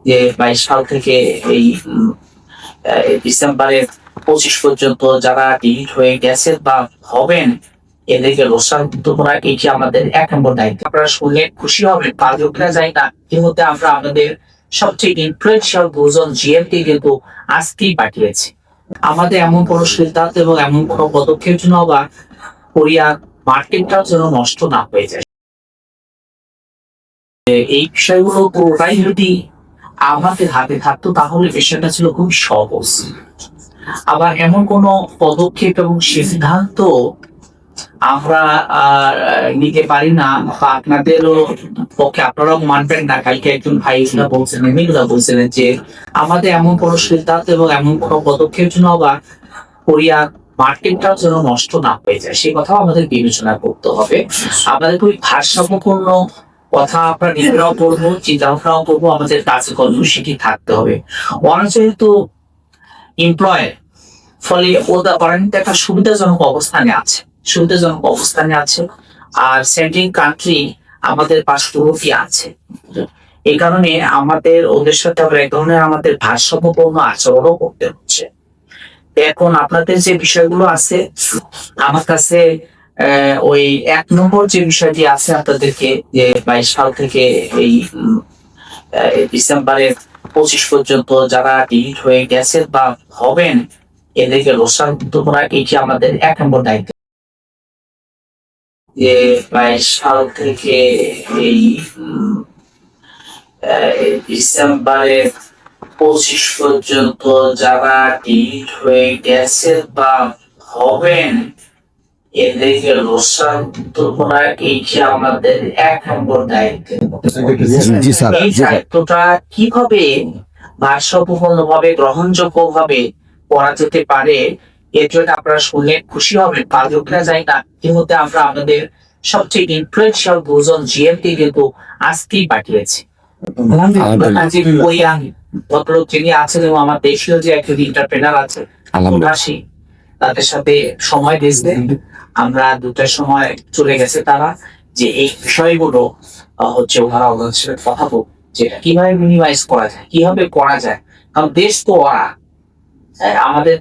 যে 22 সাল থেকে এই ডিসেম্বরের 25 পর্যন্ত যারা ডিলিট হয়ে গেছেন বা হবেন এদেরকে রোস্টারমুক্ত করা এটি আমাদের 1 নম্বর দায়িত্ব। আপনারা শুনলে খুশি হবেন, পালকরা যায় না ইতিমধ্যে আমরা আমাদের সবচেয়ে ইনফ্লুয়েন্সিয়াল দুজন জিএমকে কিন্তু আজকেই পাঠিয়েছি। আমাদের এমন কোনো সিদ্ধান্ত এবং এমন কোনো পদক্ষেপ যেন বা কোরিয়ার মার্কেটটাও যেন নষ্ট না হয়ে যায়। এই বিষয়গুলো পুরোটাই যদি আমাদের হাতে থাকতো তাহলে বিষয়টা ছিল খুব সহজ। আবার এমন কোনো পদক্ষেপ এবং সিদ্ধান্ত আমরা নিতে পারি না বা আপনাদেরও পক্ষে আপনারাও মানবেন না। কালকে একজন ভাই বলছিলেন, এগুলা বলছিলেন যে আমাদের এমন কোনো সিদ্ধান্ত এবং এমন কোনো পদক্ষেপ যেন বা কোরিয়ার মার্কেটটাও যেন নষ্ট না হয়ে যায়, সেই কথাও আমাদের বিবেচনা করতে হবে। আমাদের খুবই ভারসাম্যপূর্ণ কথা আমরা নিজেরাও করবো, চিন্তা ভাবনাও করবো, আমাদের কাছে কর্মসূচি থাকতে হবে। ওরা যেহেতু এমপ্লয়ার, ফলে ওরা কিন্তু একটা সুবিধাজনক অবস্থানে আছে আর সেন্ট্রিং কান্ট্রি আমাদের পার্শ্ববর্তী আছে। এই কারণে আমাদের ওদের সাথে আবার এক ধরনের আমাদের ভারসাম্যপূর্ণ আচরণও করতে হচ্ছে। এখন আপনাদের যে বিষয়গুলো আছে আমার কাছে ওই 1 নম্বর যে বিষয়টি আছে আপনাদেরকে, যে 22 সাল থেকে এই ডিসেম্বরের 25 পর্যন্ত যারা ডিলিট হয়ে গেছেন বা হবেন এদেরকে রোস্টারমুক্ত করা এটি আমাদের 1 নম্বর দায়িত্ব। যে 22 সাল থেকে এই ডিসেম্বরের 25 পর্যন্ত যারা ডিলিট হয়ে গেছেন বা হবেন এদেরকে রোস্টারমুক্ত করা এটি আমাদের 1 নম্বর দায়িত্ব। এই দায়িত্বটা কিভাবে ভারসাম্যপূর্ণ ভাবে গ্রহণযোগ্য ভাবে করা যেতে পারে এর জন্য আপনারা শুনলে খুশি হবেন, পালকরা যায় না ইতিমধ্যে আমরা আমাদের সবচেয়ে ইনফ্লুয়েন্সিয়াল দুজন জিএমকে কিন্তু আজকেই পাঠিয়েছি। ভদ্রলোক যিনি আছেন এবং আমার দেশীয় যে একজন এন্টারপ্রেনার আছে প্রবাসী, তাদের সাথে সময় দিয়েছে। আমরা 2টার সময় চলে গেছে তারা, যে এই বিষয়গুলো হচ্ছে ওনারা ওনাদের সাথে কথা বল যে কিভাবে মিনিমাইজ করা যায়, কিভাবে করা যায়। কারণ দেশ তো ওরা আমাদের